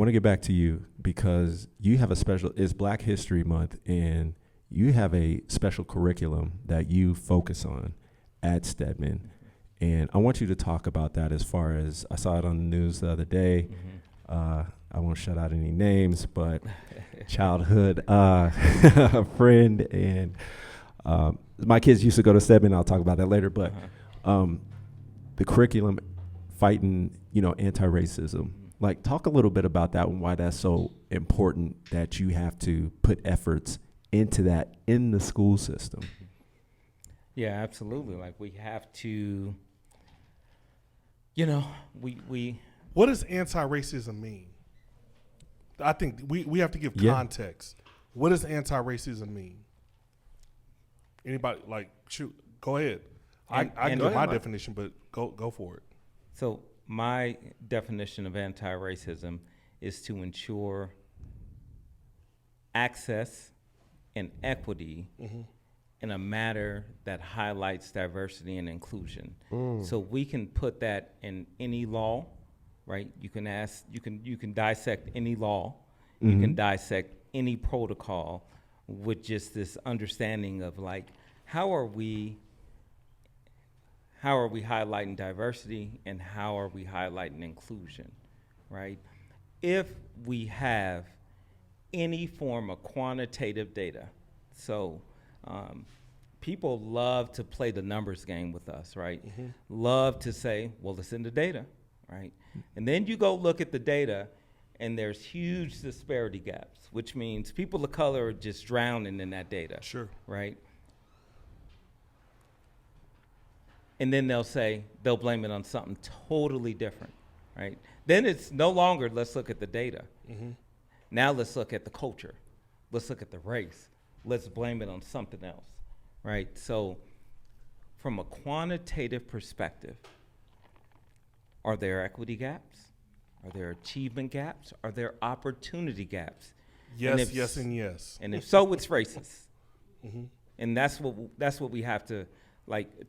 want to get back to you because you have it's Black History Month, and you have a special curriculum that you focus on at Stedman. And I want you to talk about that as far as, I saw it on the news the other day. I won't shout out any names, but childhood friend, and my kids used to go to Stedman. I'll talk about that later. But the curriculum fighting, anti-racism. Like, talk a little bit about that and why that's so important that you have to put efforts into that in the school system. Yeah, absolutely. Like, we have to, we What does anti-racism mean? I think we have to give context. What does anti-racism mean? Anybody, shoot, go ahead. I can give my definition, but go for it. So my definition of anti-racism is to ensure access and equity in a manner that highlights diversity and inclusion. So we can put that in any law, right? You can dissect any law, you can dissect any protocol with just this understanding of how are we highlighting diversity and how are we highlighting inclusion, right? If we have any form of quantitative data, so people love to play the numbers game with us, right? Love to say, well, it's in the data, right? And then you go look at the data, and there's huge disparity gaps, which means people of color are just drowning in that data. Sure. Right? And then they'll blame it on something totally different, right? Then it's no longer, let's look at the data. Now let's look at the culture. Let's look at the race. Let's blame it on something else, right? So from a quantitative perspective, are there equity gaps? Are there achievement gaps? Are there opportunity gaps? Yes, yes, and yes. And if so, it's racist. And that's what we have to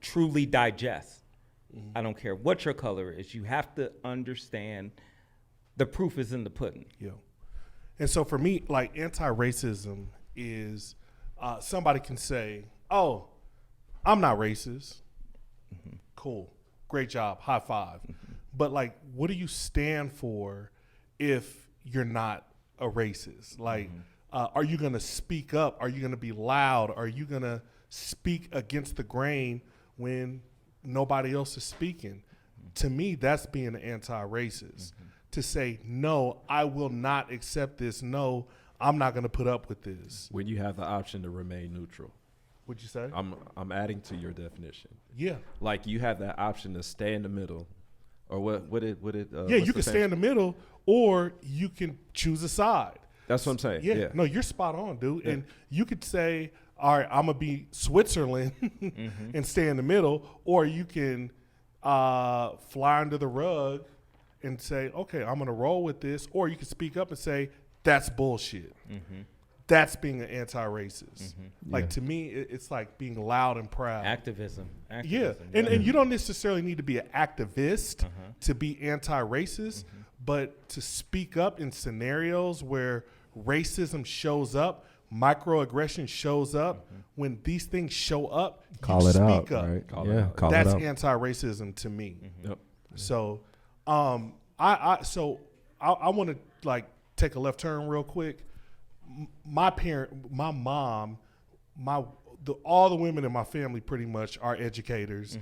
truly digest. I don't care what your color is. You have to understand the proof is in the pudding. Yeah. And so for me, anti-racism is somebody can say, oh, I'm not racist. Cool. Great job. High five. But what do you stand for if you're not a racist? Are you going to speak up? Are you going to be loud? Are you going to speak against the grain when nobody else is speaking? To me, that's being an anti-racist. To say, no, I will not accept this. No, I'm not going to put up with this. When you have the option to remain neutral. What'd you say? I'm adding to your definition. Yeah. You have that option to stay in the middle. Or what it yeah, you can stay in the middle, or you can choose a side. That's what I'm saying. Yeah. No, you're spot on, dude. Yeah. And you could say, all right, I'm going to be Switzerland and stay in the middle, or you can fly under the rug and say, okay, I'm going to roll with this, or you can speak up and say, that's bullshit. That's being an anti-racist. To me, it's like being loud and proud. Activism. Yeah, and you don't necessarily need to be an activist to be anti-racist, but to speak up in scenarios where racism shows up, microaggression shows up, when these things show up, call you it speak out, up. right? Call it out. That's anti-racism to me. Yep. So, I want to take a left turn real quick. My mom, all the women in my family pretty much are educators.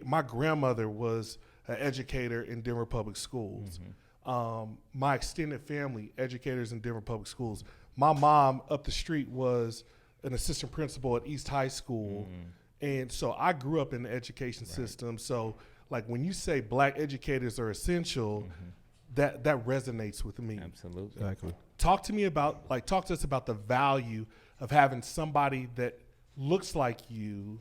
My grandmother was an educator in Denver Public Schools. My extended family, educators in Denver Public Schools. My mom up the street was an assistant principal at East High School. And so I grew up in the education system. So when you say black educators are essential, that resonates with me. Absolutely. Exactly. Talk to us about the value of having somebody that looks like you,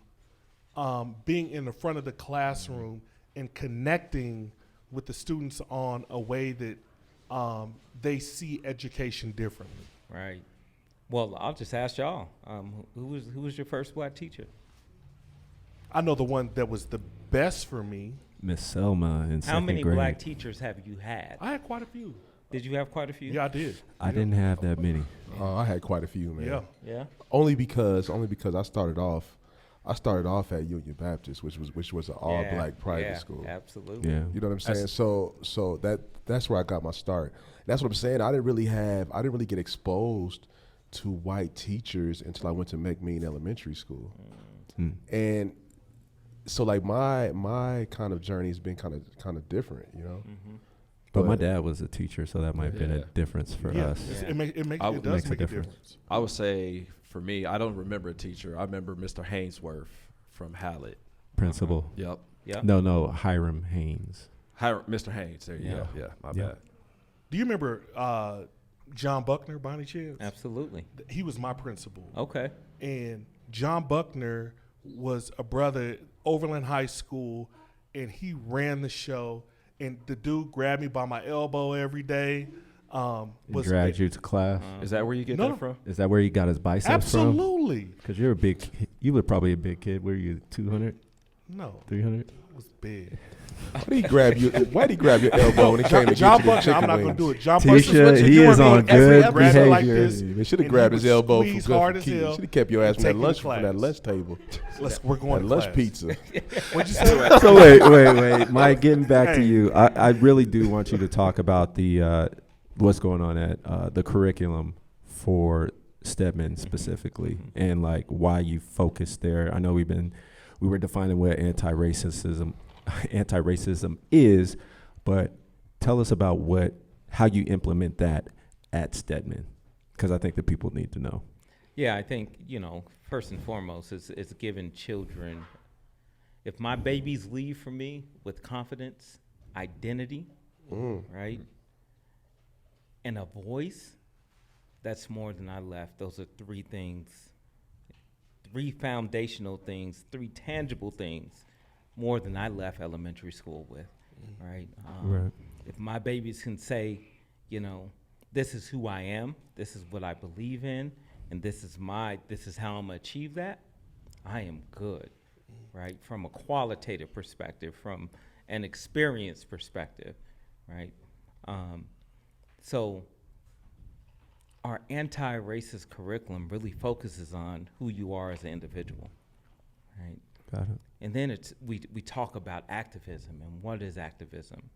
being in the front of the classroom and connecting with the students on a way that they see education differently. Right. Well, I'll just ask y'all, who was your first black teacher? I know the one that was the best for me. Miss Selma in second grade. How many black teachers have you had? I had quite a few. Did you have quite a few? Yeah, I did. I didn't have that many. I had quite a few, man. Yeah. Yeah. Only because I started off at Union Baptist, which was an all black private school. Absolutely. Yeah. You know what I'm saying? So that's where I got my start. That's what I'm saying. I didn't really get exposed to white teachers until I went to McMean Elementary School. And so like my kind of journey has been kind of different, you know. But my dad was a teacher, so that might have been a difference for us. Yeah. It does make a difference. I would say for me, I don't remember a teacher. I remember Mr. Hainsworth from Hallett. Principal. Yep. Yeah. No, Hiram Haynes. Mr. Haynes. There you Yeah. go. Yeah, my Yeah. bad. Do you remember John Buckner, by any chance? Absolutely. He was my principal. Okay. And John Buckner was a brother at Overland High School, and he ran the show. And the dude grabbed me by my elbow every day. Dragged you to class. Is that where you get No. that from? Is that where you got his biceps from? Absolutely. Because you were probably a big kid. Were you 200, No, 300? it was big. Why did he grab your elbow when he came to John get you the Buckner, chicken I'm not wings? going to do it. John Tisha, Buckner, he is on good behavior. Like this, They should have and grabbed he his would elbow from squeeze good hard for as keys. hell Should have kept your ass and from that take you lunch to from that class. lunch table. We're going That to lunch class. pizza. What'd you say? So wait, Mike. Getting back to Hey. you, I really do want you to talk about the what's going on at the curriculum for Stedman specifically, and like why you focused there. I know we were defining what anti-racism is, but tell us about how you implement that at Stedman, because I think the people need to know. Yeah, I think, first and foremost, it's giving children, if my babies leave from me with confidence, identity, right, and a voice, that's more than I left. Those are three things, three foundational things, three tangible things, more than I left elementary school with, right? Right. If my babies can say, this is who I am, this is what I believe in, and this is how I'm gonna achieve that, I am good, right? From a qualitative perspective, from an experience perspective, right? So our anti-racist curriculum really focuses on who you are as an individual, right? Got it. And then we talk about activism and what is activism.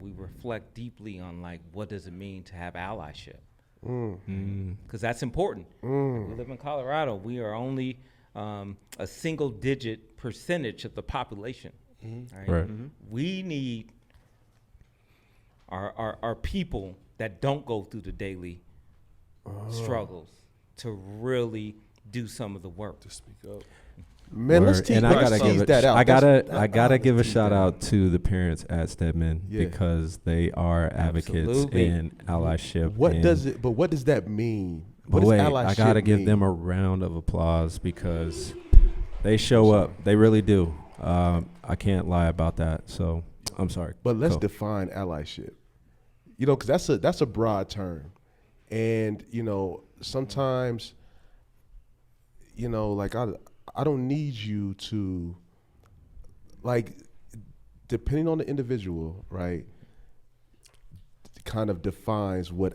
We reflect deeply on what does it mean to have allyship, because that's important. We live in Colorado. We are only a single-digit percentage of the population. Right? We need our people that don't go through the daily struggles to really do some of the work. To speak up. Man, let's And I gotta give that out. I gotta give a shout out to the parents at Stedman because they are advocates Absolutely. in allyship. What does that mean? But What wait, does I allyship gotta give mean? them a round of applause because they show up. They really do. I can't lie about that. So I'm sorry. But let's Go. define allyship. Because that's a broad term, and sometimes, like I don't need you to, depending on the individual, right, kind of defines what